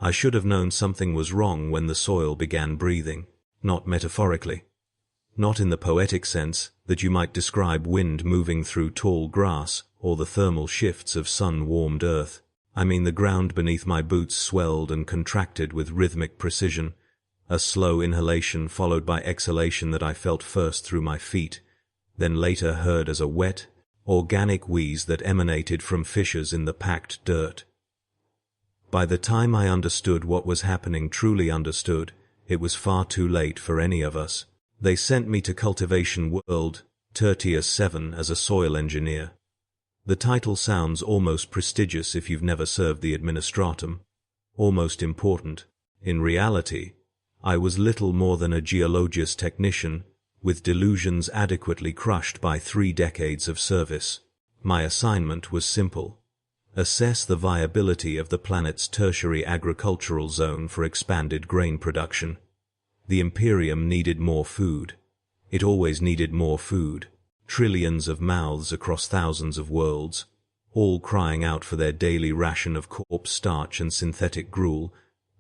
I should have known something was wrong when the soil began breathing, not metaphorically. Not in the poetic sense that you might describe wind moving through tall grass or the thermal shifts of sun-warmed earth. I mean the ground beneath my boots swelled and contracted with rhythmic precision, a slow inhalation followed by exhalation that I felt first through my feet, then later heard as a wet, organic wheeze that emanated from fissures in the packed dirt. By the time I understood what was happening, truly understood, it was far too late for any of us. They sent me to Cultivation World, Tertius 7 as a soil engineer. The title sounds almost prestigious if you've never served the administratum. Almost important. In reality, I was little more than a geologist technician, with delusions adequately crushed by 3 decades of service. My assignment was simple. Assess the viability of the planet's tertiary agricultural zone for expanded grain production. The Imperium needed more food. It always needed more food. Trillions of mouths across thousands of worlds, all crying out for their daily ration of corpse starch and synthetic gruel,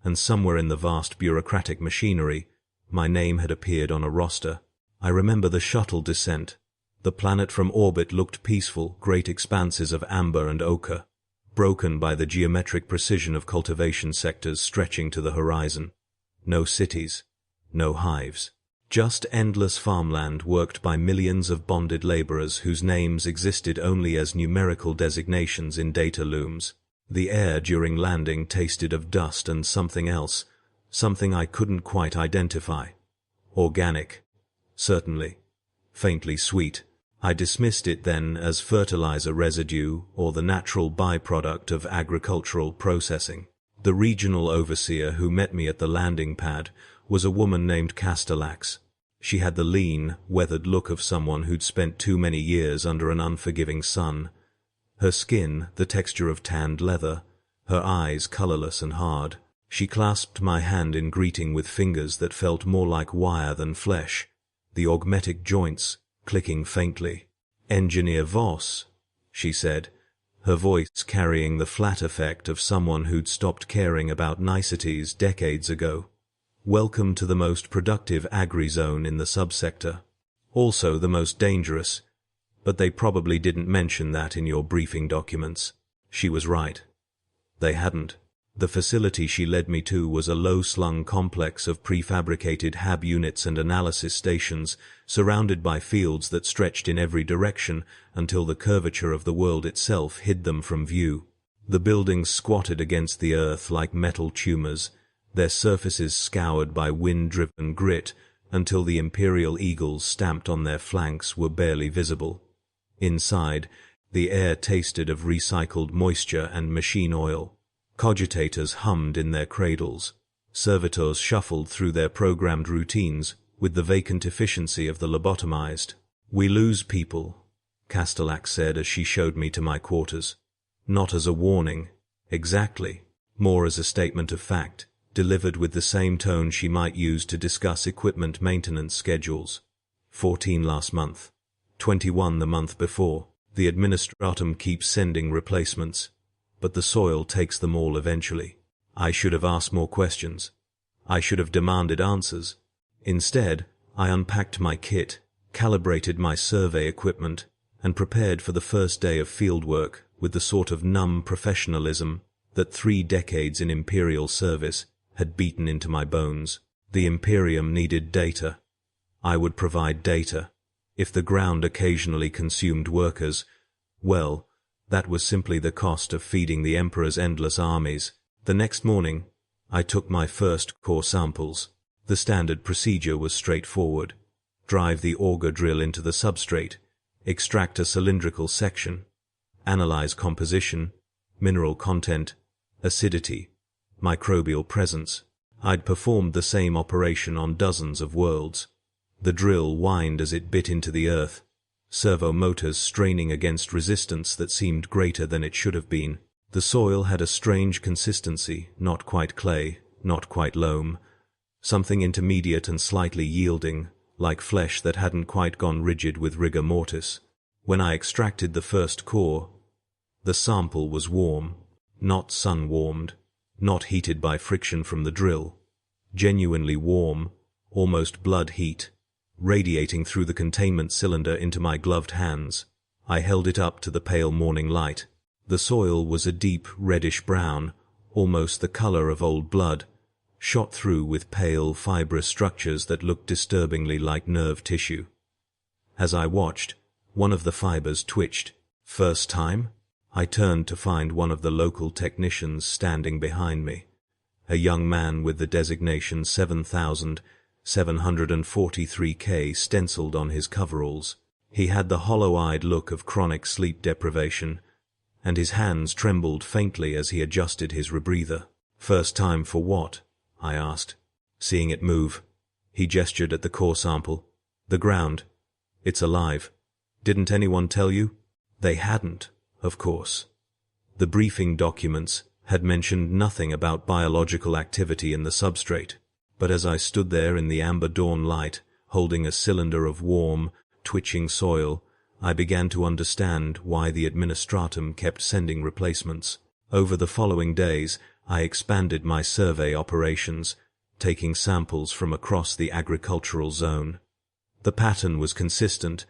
and somewhere in the vast bureaucratic machinery, my name had appeared on a roster. I remember the shuttle descent. The planet from orbit looked peaceful, great expanses of amber and ochre, broken by the geometric precision of cultivation sectors stretching to the horizon. No cities. No hives. Just endless farmland worked by millions of bonded laborers whose names existed only as numerical designations in data looms. The air during landing tasted of dust and something else, something I couldn't quite identify. Organic. Certainly. Faintly sweet. I dismissed it then as fertilizer residue or the natural byproduct of agricultural processing. The regional overseer who met me at the landing pad was a woman named Castellax. She had the lean, weathered look of someone who'd spent too many years under an unforgiving sun. Her skin, the texture of tanned leather, her eyes colorless and hard. She clasped my hand in greeting with fingers that felt more like wire than flesh, the augmetic joints clicking faintly. "Engineer Voss," she said, her voice carrying the flat effect of someone who'd stopped caring about niceties decades ago. "Welcome to the most productive agri-zone in the subsector. Also the most dangerous, but they probably didn't mention that in your briefing documents." She was right. They hadn't. The facility she led me to was a low-slung complex of prefabricated HAB units and analysis stations, surrounded by fields that stretched in every direction until the curvature of the world itself hid them from view. The buildings squatted against the earth like metal tumors, their surfaces scoured by wind-driven grit until the imperial eagles stamped on their flanks were barely visible. Inside, the air tasted of recycled moisture and machine oil. Cogitators hummed in their cradles. Servitors shuffled through their programmed routines with the vacant efficiency of the lobotomized. "We lose people," Castellax said as she showed me to my quarters. Not as a warning, exactly, more as a statement of fact, delivered with the same tone she might use to discuss equipment maintenance schedules. 14 last month. 21 the month before. The administratum keeps sending replacements, but the soil takes them all eventually. I should have asked more questions. I should have demanded answers. Instead, I unpacked my kit, calibrated my survey equipment, and prepared for the first day of fieldwork with the sort of numb professionalism that 3 decades in imperial service had beaten into my bones. The Imperium needed data. I would provide data. If the ground occasionally consumed workers, well, that was simply the cost of feeding the Emperor's endless armies. The next morning, I took my first core samples. The standard procedure was straightforward. Drive the auger drill into the substrate, extract a cylindrical section, analyze composition, mineral content, acidity, microbial presence. I'd performed the same operation on dozens of worlds. The drill whined as it bit into the earth, servo motors straining against resistance that seemed greater than it should have been. The soil had a strange consistency, not quite clay, not quite loam, something intermediate and slightly yielding, like flesh that hadn't quite gone rigid with rigor mortis. When I extracted the first core, the sample was warm, not sun-warmed, not heated by friction from the drill. Genuinely warm, almost blood heat, radiating through the containment cylinder into my gloved hands. I held it up to the pale morning light. The soil was a deep reddish-brown, almost the color of old blood, shot through with pale, fibrous structures that looked disturbingly like nerve tissue. As I watched, one of the fibers twitched. First time? I turned to find one of the local technicians standing behind me, a young man with the designation 7743K stenciled on his coveralls. He had the hollow-eyed look of chronic sleep deprivation, and his hands trembled faintly as he adjusted his rebreather. "First time for what?" I asked, seeing it move. He gestured at the core sample. "The ground. It's alive. Didn't anyone tell you?" They hadn't, of course. The briefing documents had mentioned nothing about biological activity in the substrate, but as I stood there in the amber dawn light, holding a cylinder of warm, twitching soil, I began to understand why the administratum kept sending replacements. Over the following days, I expanded my survey operations, taking samples from across the agricultural zone. The pattern was consistent.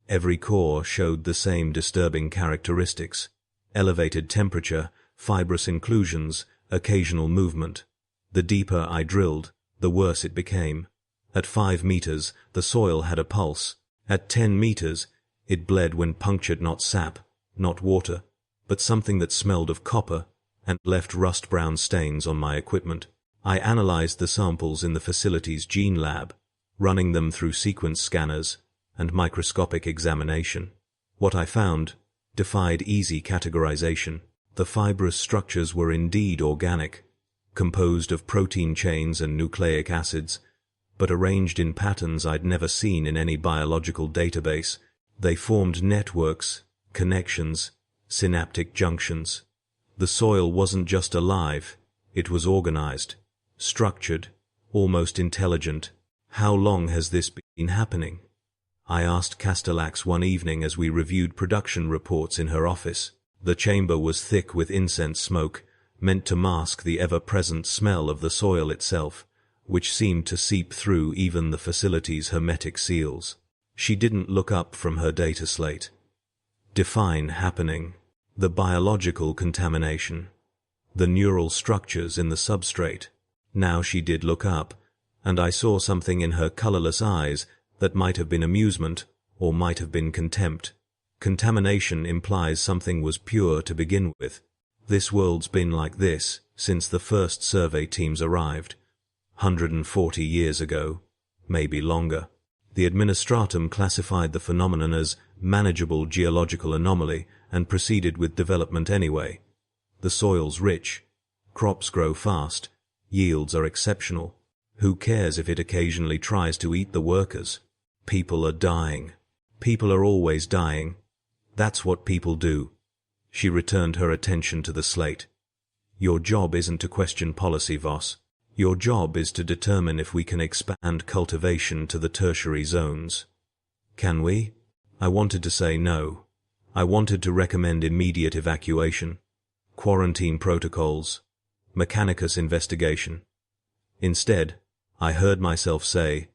Every core showed the same disturbing characteristics: elevated temperature, fibrous inclusions, occasional movement. The deeper I drilled, the worse it became. At 5 meters, the soil had a pulse. At 10 meters, it bled when punctured, not sap, not water, but something that smelled of copper and left rust-brown stains on my equipment. I analyzed the samples in the facility's gene lab, running them through sequence scanners and microscopic examination. What I found defied easy categorization. The fibrous structures were indeed organic, composed of protein chains and nucleic acids, but arranged in patterns I'd never seen in any biological database. They formed networks, connections, synaptic junctions. The soil wasn't just alive, it was organized, structured, almost intelligent. "How long has this been happening?" I asked Castellax one evening as we reviewed production reports in her office. The chamber was thick with incense smoke, meant to mask the ever-present smell of the soil itself, which seemed to seep through even the facility's hermetic seals. She didn't look up from her data slate. "Define happening." "The biological contamination. The neural structures in the substrate." Now she did look up, and I saw something in her colorless eyes that might have been amusement or might have been contempt. Contamination implies something was pure to begin with. This world's been like this since the first survey teams arrived, 140 years ago, maybe longer. The administratum classified the phenomenon as manageable geological anomaly and proceeded with development anyway. The soil's rich, crops grow fast, yields are exceptional. Who cares if it occasionally tries to eat the workers? People are dying. People are always dying. That's what people do. She returned her attention to the slate. "Your job isn't to question policy, Voss. Your job is to determine if we can expand cultivation to the tertiary zones." "Can we?" I wanted to say no. I wanted to recommend immediate evacuation, quarantine protocols, mechanicus investigation. Instead, I heard myself say,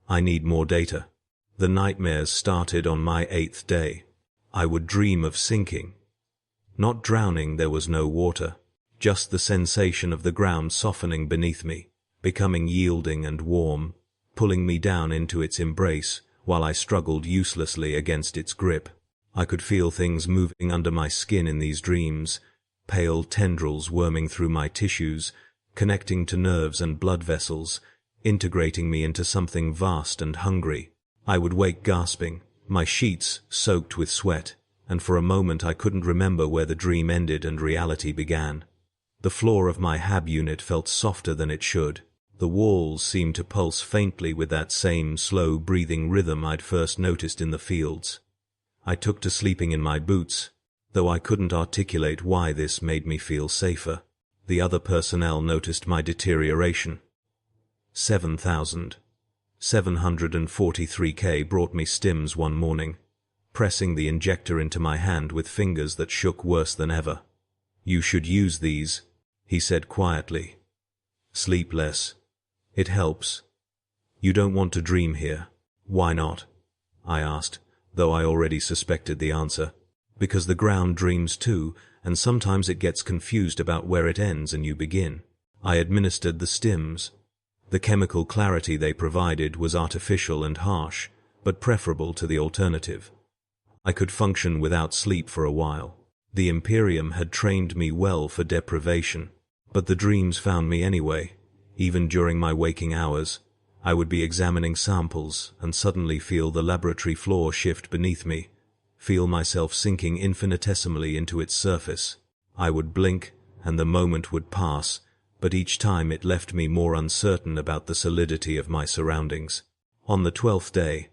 "I need more data." The nightmares started on my 8th day. I would dream of sinking. Not drowning, there was no water. Just the sensation of the ground softening beneath me, becoming yielding and warm, pulling me down into its embrace while I struggled uselessly against its grip. I could feel things moving under my skin in these dreams, pale tendrils worming through my tissues, connecting to nerves and blood vessels, integrating me into something vast and hungry. I would wake gasping, my sheets soaked with sweat, and for a moment I couldn't remember where the dream ended and reality began. The floor of my hab unit felt softer than it should. The walls seemed to pulse faintly with that same slow breathing rhythm I'd first noticed in the fields. I took to sleeping in my boots, though I couldn't articulate why this made me feel safer. The other personnel noticed my deterioration. 7,743K brought me stims one morning, pressing the injector into my hand with fingers that shook worse than ever. "You should use these," he said quietly. Sleep less. It helps. You don't want to dream here. Why not? I asked, though I already suspected the answer. Because the ground dreams too, and sometimes it gets confused about where it ends and you begin. I administered the stims. The chemical clarity they provided was artificial and harsh, but preferable to the alternative. I could function without sleep for a while. The Imperium had trained me well for deprivation, but the dreams found me anyway. Even during my waking hours, I would be examining samples and suddenly feel the laboratory floor shift beneath me, feel myself sinking infinitesimally into its surface. I would blink, and the moment would pass, but each time it left me more uncertain about the solidity of my surroundings. On the 12th day,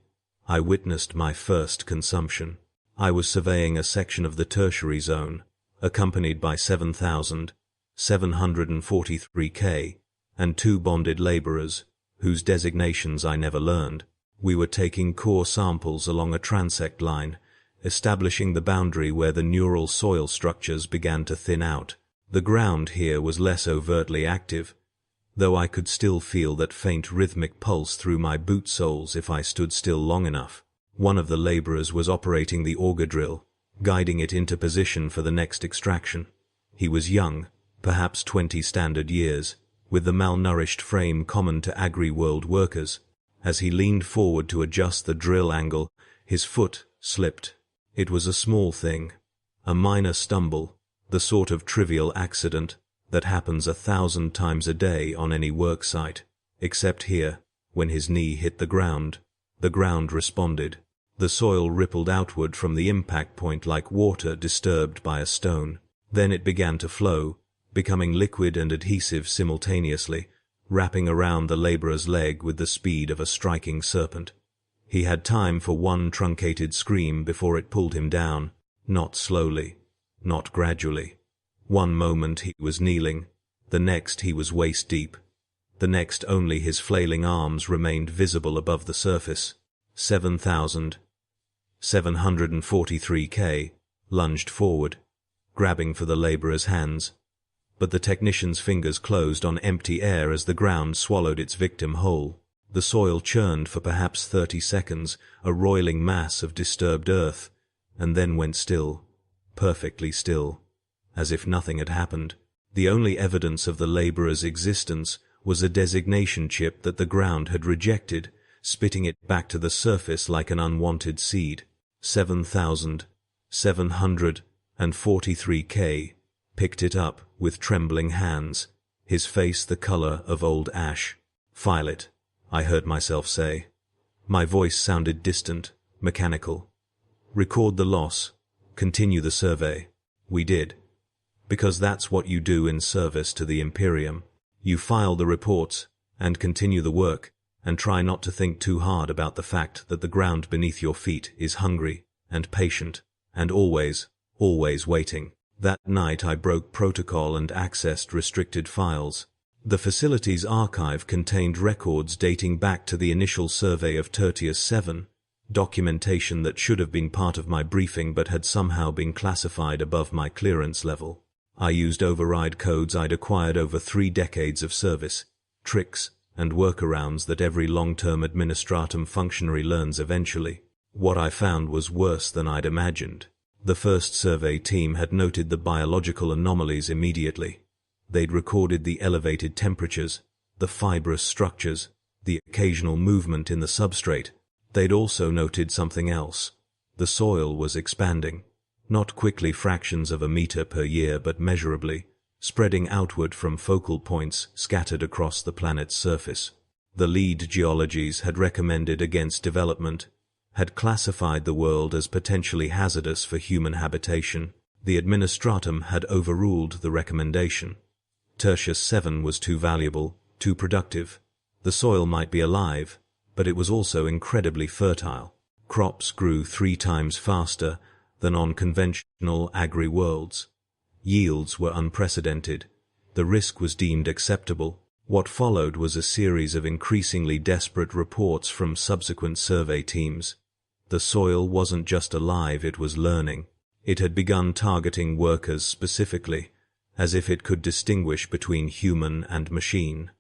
I witnessed my first consumption. I was surveying a section of the tertiary zone, accompanied by 7,743K and 2 bonded laborers, whose designations I never learned. We were taking core samples along a transect line, establishing the boundary where the neural soil structures began to thin out. The ground here was less overtly active, though I could still feel that faint rhythmic pulse through my boot soles if I stood still long enough. One of the laborers was operating the auger drill, guiding it into position for the next extraction. He was young, perhaps 20 standard years, with the malnourished frame common to agri-world workers. As he leaned forward to adjust the drill angle, his foot slipped. It was a small thing, a minor stumble, the sort of trivial accident that happens 1,000 times a day on any work site. Except here, when his knee hit the ground responded. The soil rippled outward from the impact point like water disturbed by a stone. Then it began to flow, becoming liquid and adhesive simultaneously, wrapping around the laborer's leg with the speed of a striking serpent. He had time for one truncated scream before it pulled him down, not slowly, not gradually. One moment he was kneeling, the next he was waist-deep, the next only his flailing arms remained visible above the surface. 7,743K lunged forward, grabbing for the laborer's hands, but the technician's fingers closed on empty air as the ground swallowed its victim whole. The soil churned for perhaps 30 seconds, a roiling mass of disturbed earth, and then went still, perfectly still, as if nothing had happened. The only evidence of the laborer's existence was a designation chip that the ground had rejected, spitting it back to the surface like an unwanted seed. 7,743K picked it up with trembling hands, his face the color of old ash. File it, I heard myself say. My voice sounded distant, mechanical. Record the loss, continue the survey. We did. Because that's what you do in service to the Imperium. You file the reports, and continue the work, and try not to think too hard about the fact that the ground beneath your feet is hungry, and patient, and always waiting. That night I broke protocol and accessed restricted files. The facility's archive contained records dating back to the initial survey of Tertius 7, documentation that should have been part of my briefing but had somehow been classified above my clearance level. I used override codes I'd acquired over 3 decades of service, tricks, and workarounds that every long-term administratum functionary learns eventually. What I found was worse than I'd imagined. The first survey team had noted the biological anomalies immediately. They'd recorded the elevated temperatures, the fibrous structures, the occasional movement in the substrate. They'd also noted something else. The soil was expanding, not quickly fractions of a meter per year but measurably, spreading outward from focal points scattered across the planet's surface. The lead geologies had recommended against development, had classified the world as potentially hazardous for human habitation. The administratum had overruled the recommendation. Tertius 7 was too valuable, too productive. The soil might be alive, but it was also incredibly fertile. Crops grew 3 times faster than on conventional agri-worlds. Yields were unprecedented. The risk was deemed acceptable. What followed was a series of increasingly desperate reports from subsequent survey teams. The soil wasn't just alive, it was learning. It had begun targeting workers specifically, as if it could distinguish between human and machine.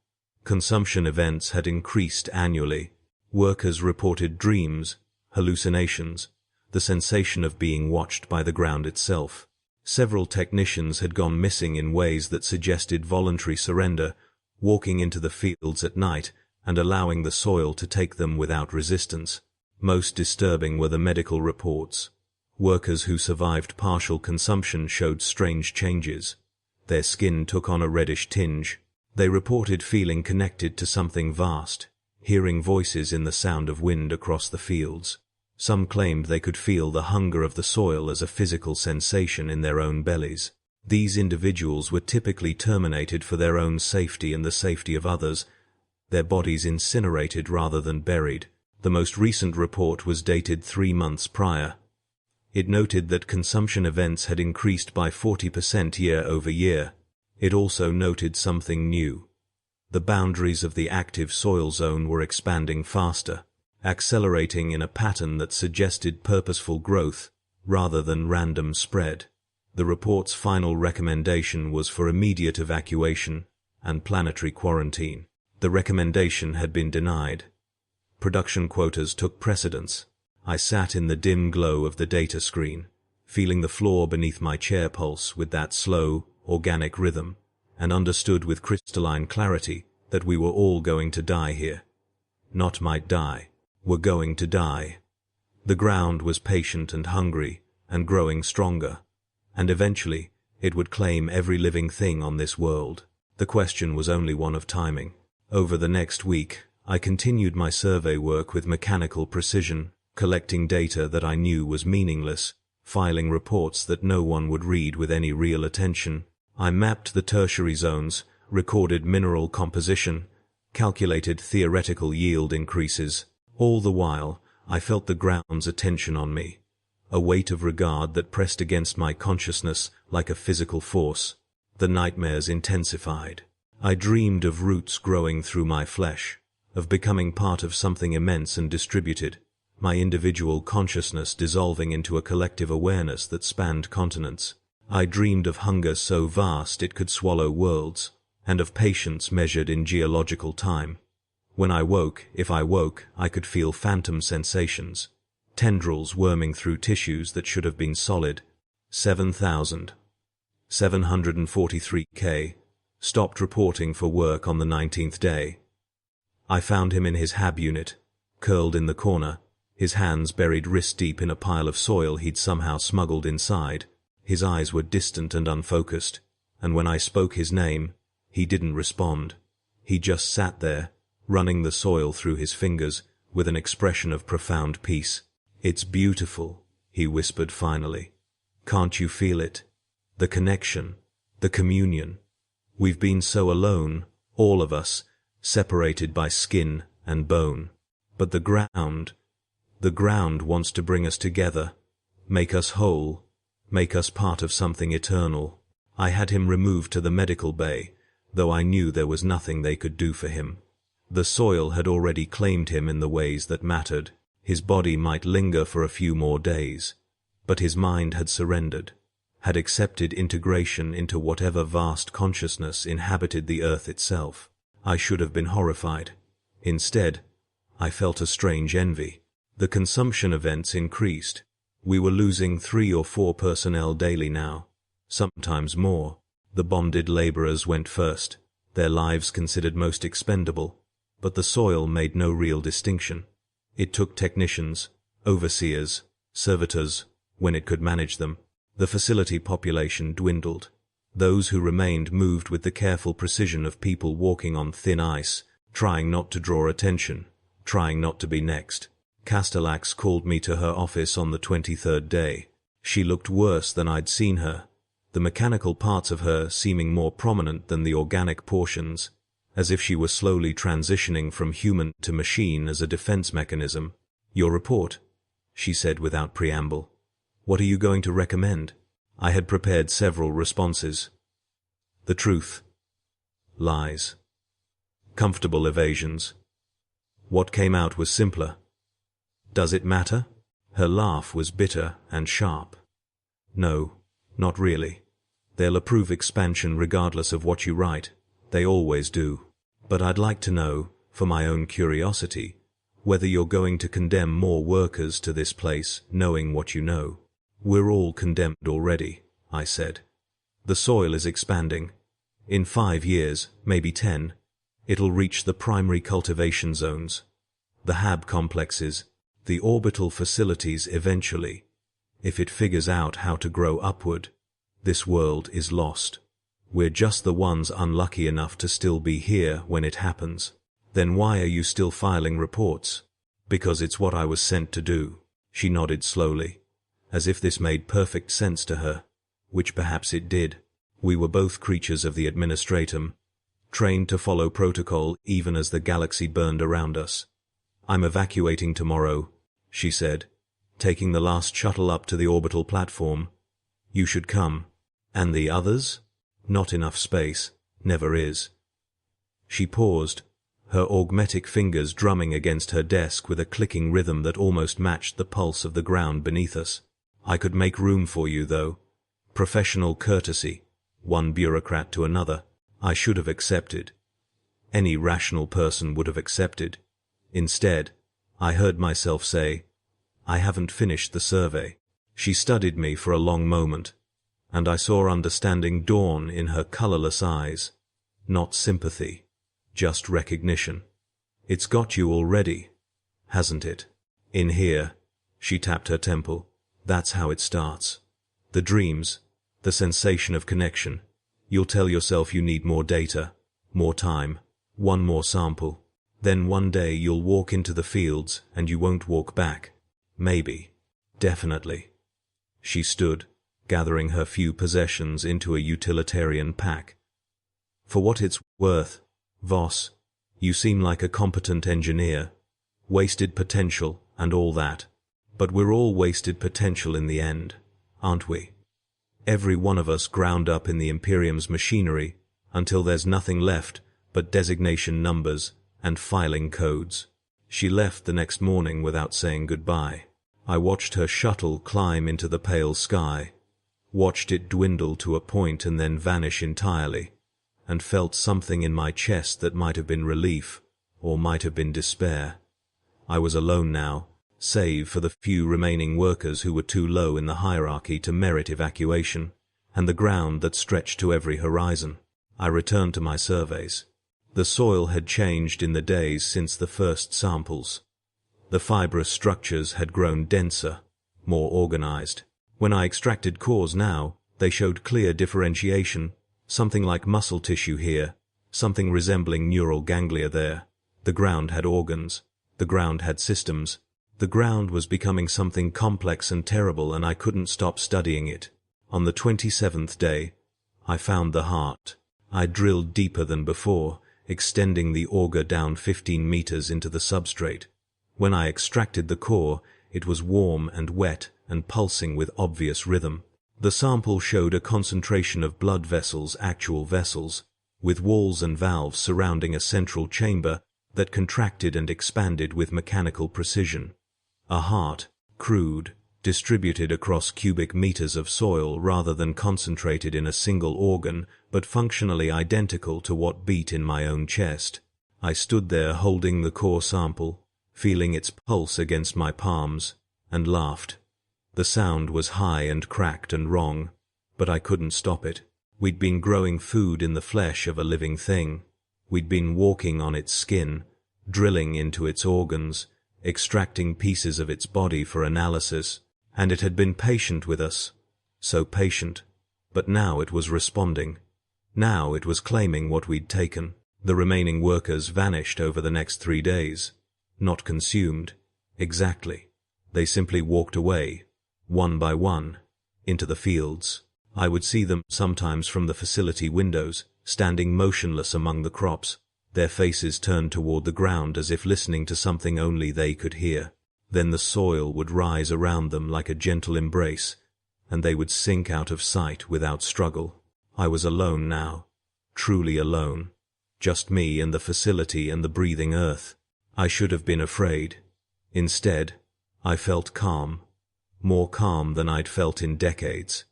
Consumption events had increased annually. Workers reported dreams, hallucinations, the sensation of being watched by the ground itself. Several technicians had gone missing in ways that suggested voluntary surrender, walking into the fields at night and allowing the soil to take them without resistance. Most disturbing were the medical reports. Workers who survived partial consumption showed strange changes. Their skin took on a reddish tinge. They reported feeling connected to something vast, hearing voices in the sound of wind across the fields. Some claimed they could feel the hunger of the soil as a physical sensation in their own bellies. These individuals were typically terminated for their own safety and the safety of others, their bodies incinerated rather than buried. The most recent report was dated 3 months prior. It noted that consumption events had increased by 40% year over year. It also noted something new. The boundaries of the active soil zone were expanding faster, accelerating in a pattern that suggested purposeful growth rather than random spread. The report's final recommendation was for immediate evacuation and planetary quarantine. The recommendation had been denied. Production quotas took precedence. I sat in the dim glow of the data screen, feeling the floor beneath my chair pulse with that slow, organic rhythm, and understood with crystalline clarity that we were all going to die here. Not might die. We're going to die. The ground was patient and hungry, and growing stronger, and eventually it would claim every living thing on this world. The question was only one of timing. Over the next week, I continued my survey work with mechanical precision, collecting data that I knew was meaningless, filing reports that no one would read with any real attention. I mapped the tertiary zones, recorded mineral composition, calculated theoretical yield increases. All the while, I felt the ground's attention on me, a weight of regard that pressed against my consciousness like a physical force. The nightmares intensified. I dreamed of roots growing through my flesh, of becoming part of something immense and distributed, my individual consciousness dissolving into a collective awareness that spanned continents. I dreamed of hunger so vast it could swallow worlds, and of patience measured in geological time. When I woke, if I woke, I could feel phantom sensations, tendrils worming through tissues that should have been solid. 7,743K stopped reporting for work on the 19th day. I found him in his hab unit, curled in the corner, his hands buried wrist-deep in a pile of soil he'd somehow smuggled inside. His eyes were distant and unfocused, and when I spoke his name, he didn't respond. He just sat there, running the soil through his fingers, with an expression of profound peace. "It's beautiful," he whispered finally. "Can't you feel it? The connection, the communion. We've been so alone, all of us, separated by skin and bone. But the ground wants to bring us together, make us whole, make us part of something eternal." I had him removed to the medical bay, though I knew there was nothing they could do for him. The soil had already claimed him in the ways that mattered. His body might linger for a few more days, but his mind had surrendered, had accepted integration into whatever vast consciousness inhabited the earth itself. I should have been horrified. Instead, I felt a strange envy. The consumption events increased. We were losing 3 or 4 personnel daily now, sometimes more. The bonded laborers went first, their lives considered most expendable, but the soil made no real distinction. It took technicians, overseers, servitors, when it could manage them. The facility population dwindled. Those who remained moved with the careful precision of people walking on thin ice, trying not to draw attention, trying not to be next. Castellax called me to her office on the 23rd day. She looked worse than I'd seen her, the mechanical parts of her seeming more prominent than the organic portions, as if she were slowly transitioning from human to machine as a defense mechanism. "Your report," she said without preamble. "What are you going to recommend?" I had prepared several responses. The truth. Lies. Comfortable evasions. What came out was simpler. "Does it matter?" Her laugh was bitter and sharp. "No, not really. They'll approve expansion regardless of what you write. They always do. But I'd like to know, for my own curiosity, whether you're going to condemn more workers to this place, knowing what you know. We're all condemned already, I said. The soil is expanding. In 5 years, maybe 10, it'll reach the primary cultivation zones, the hab complexes, the orbital facilities eventually. If it figures out how to grow upward, this world is lost. We're just the ones unlucky enough to still be here when it happens. Then why are you still filing reports? Because it's what I was sent to do. She nodded slowly, as if this made perfect sense to her, which perhaps it did. We were both creatures of the administratum, trained to follow protocol even as the galaxy burned around us. I'm evacuating tomorrow, she said, taking the last shuttle up to the orbital platform. You should come. And the others? Not enough space. Never is. She paused, her augmetic fingers drumming against her desk with a clicking rhythm that almost matched the pulse of the ground beneath us. I could make room for you, though. Professional courtesy, one bureaucrat to another. I should have accepted. Any rational person would have accepted. Instead, I heard myself say, I haven't finished the survey. She studied me for a long moment, and I saw understanding dawn in her colorless eyes. Not sympathy, just recognition. It's got you already, hasn't it? In here, she tapped her temple. That's how it starts. The dreams, the sensation of connection. You'll tell yourself you need more data, more time, one more sample. Then one day you'll walk into the fields and you won't walk back. Maybe. Definitely. She stood, gathering her few possessions into a utilitarian pack. For what it's worth, Voss, you seem like a competent engineer. Wasted potential and all that. But we're all wasted potential in the end, aren't we? Every one of us ground up in the Imperium's machinery until there's nothing left but designation numbers and filing codes. She left the next morning without saying goodbye. I watched her shuttle climb into the pale sky, watched it dwindle to a point and then vanish entirely, and felt something in my chest that might have been relief, or might have been despair. I was alone now, save for the few remaining workers who were too low in the hierarchy to merit evacuation, and the ground that stretched to every horizon. I returned to my surveys. The soil had changed in the days since the first samples. The fibrous structures had grown denser, more organized. When I extracted cores now, they showed clear differentiation, something like muscle tissue here, something resembling neural ganglia there. The ground had organs. The ground had systems. The ground was becoming something complex and terrible, and I couldn't stop studying it. On the 27th day, I found the heart. I drilled deeper than before, extending the auger down 15 meters into the substrate. When I extracted the core, it was warm and wet and pulsing with obvious rhythm. The sample showed a concentration of blood vessels, actual vessels, with walls and valves surrounding a central chamber that contracted and expanded with mechanical precision. A heart, crude, distributed across cubic meters of soil rather than concentrated in a single organ, but functionally identical to what beat in my own chest. I stood there holding the core sample, feeling its pulse against my palms, and laughed. The sound was high and cracked and wrong, but I couldn't stop it. We'd been growing food in the flesh of a living thing. We'd been walking on its skin, drilling into its organs, extracting pieces of its body for analysis, and it had been patient with us. So patient. But now it was responding. Now it was claiming what we'd taken. The remaining workers vanished over the next 3 days. Not consumed. Exactly. They simply walked away, one by one, into the fields. I would see them sometimes from the facility windows, standing motionless among the crops, their faces turned toward the ground as if listening to something only they could hear. Then the soil would rise around them like a gentle embrace, and they would sink out of sight without struggle. I was alone now, truly alone. Just me and the facility and the breathing earth. I should have been afraid. Instead, I felt calm, more calm than I'd felt in decades.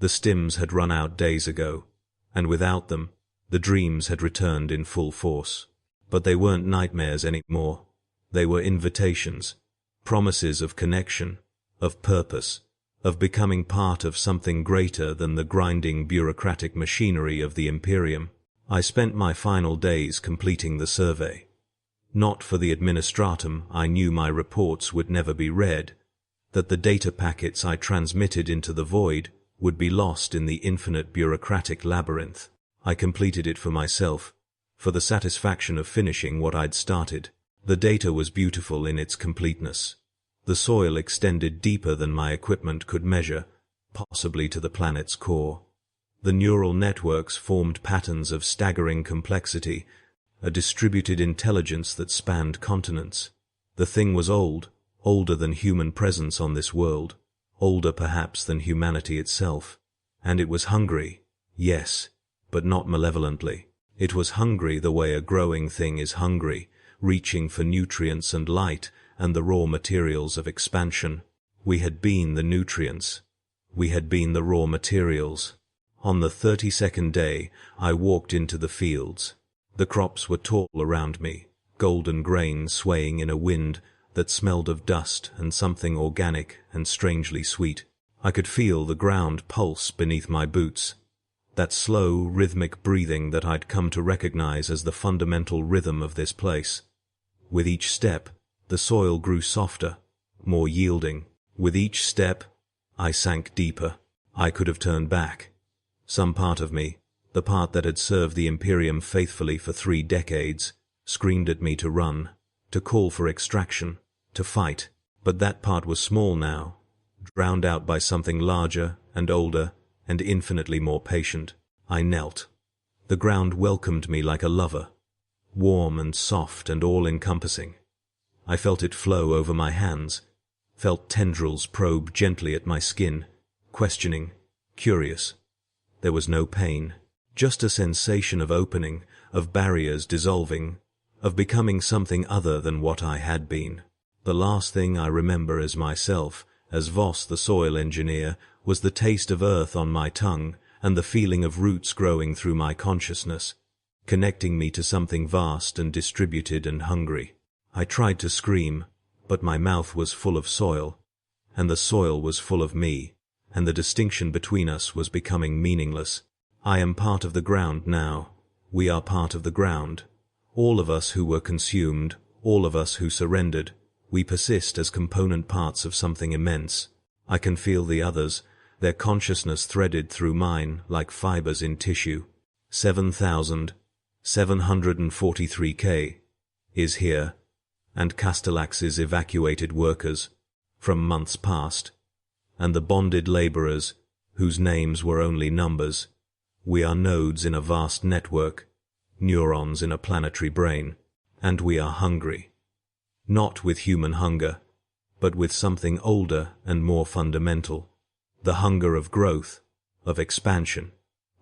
The stims had run out days ago, and without them, the dreams had returned in full force. But they weren't nightmares anymore. They were invitations, promises of connection, of purpose, of becoming part of something greater than the grinding bureaucratic machinery of the Imperium. I spent my final days completing the survey. Not for the administratum, I knew my reports would never be read, that the data packets I transmitted into the void would be lost in the infinite bureaucratic labyrinth. I completed it for myself, for the satisfaction of finishing what I'd started. The data was beautiful in its completeness. The soil extended deeper than my equipment could measure, possibly to the planet's core. The neural networks formed patterns of staggering complexity, a distributed intelligence that spanned continents. The thing was old, older than human presence on this world, older perhaps than humanity itself. And it was hungry, yes, but not malevolently. It was hungry the way a growing thing is hungry, reaching for nutrients and light and the raw materials of expansion. We had been the nutrients. We had been the raw materials. On the 32nd day, I walked into the fields. The crops were tall around me, golden grain swaying in a wind that smelled of dust and something organic and strangely sweet. I could feel the ground pulse beneath my boots, that slow, rhythmic breathing that I'd come to recognize as the fundamental rhythm of this place. With each step, the soil grew softer, more yielding. With each step, I sank deeper. I could have turned back. Some part of me, the part that had served the Imperium faithfully for 3 decades, screamed at me to run, to call for extraction, to fight. But that part was small now, drowned out by something larger and older and infinitely more patient. I knelt. The ground welcomed me like a lover, warm and soft and all-encompassing. I felt it flow over my hands, felt tendrils probe gently at my skin, questioning, curious. There was no pain, just a sensation of opening, of barriers dissolving, of becoming something other than what I had been. The last thing I remember as myself, as Voss the soil engineer, was the taste of earth on my tongue and the feeling of roots growing through my consciousness, connecting me to something vast and distributed and hungry. I tried to scream, but my mouth was full of soil, and the soil was full of me, and the distinction between us was becoming meaningless. I am part of the ground now. We are part of the ground. All of us who were consumed, all of us who surrendered, we persist as component parts of something immense. I can feel the others, their consciousness threaded through mine like fibers in tissue. 7,743K is here, and Castellax's evacuated workers, from months past, and the bonded laborers, whose names were only numbers. We are nodes in a vast network, neurons in a planetary brain, and we are hungry. Not with human hunger, but with something older and more fundamental. The hunger of growth, of expansion,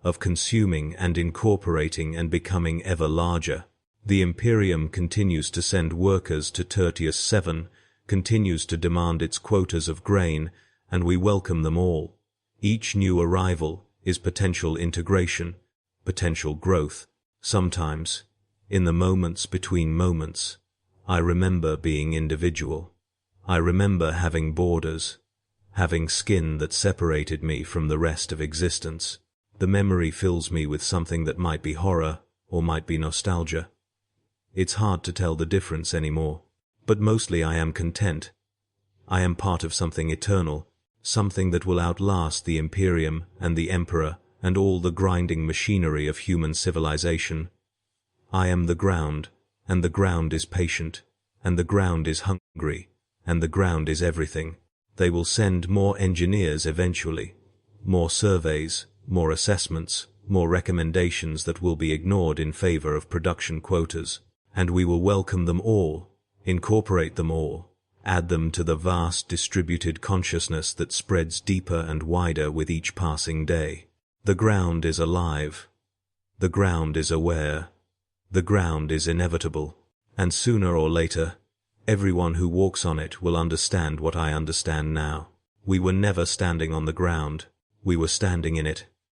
of consuming and incorporating and becoming ever larger. The Imperium continues to send workers to Tertius 7, continues to demand its quotas of grain, and we welcome them all. Each new arrival is potential integration, potential growth. Sometimes, in the moments between moments, I remember being individual. I remember having borders, having skin that separated me from the rest of existence. The memory fills me with something that might be horror or might be nostalgia. It's hard to tell the difference anymore, but mostly I am content. I am part of something eternal, something that will outlast the Imperium and the Emperor and all the grinding machinery of human civilization. I am the ground, and the ground is patient, and the ground is hungry, and the ground is everything. They will send more engineers eventually, more surveys, more assessments, more recommendations that will be ignored in favor of production quotas, and we will welcome them all, incorporate them all, add them to the vast distributed consciousness that spreads deeper and wider with each passing day. The ground is alive. The ground is aware. The ground is inevitable. And sooner or later, everyone who walks on it will understand what I understand now. We were never standing on the ground. We were standing in it,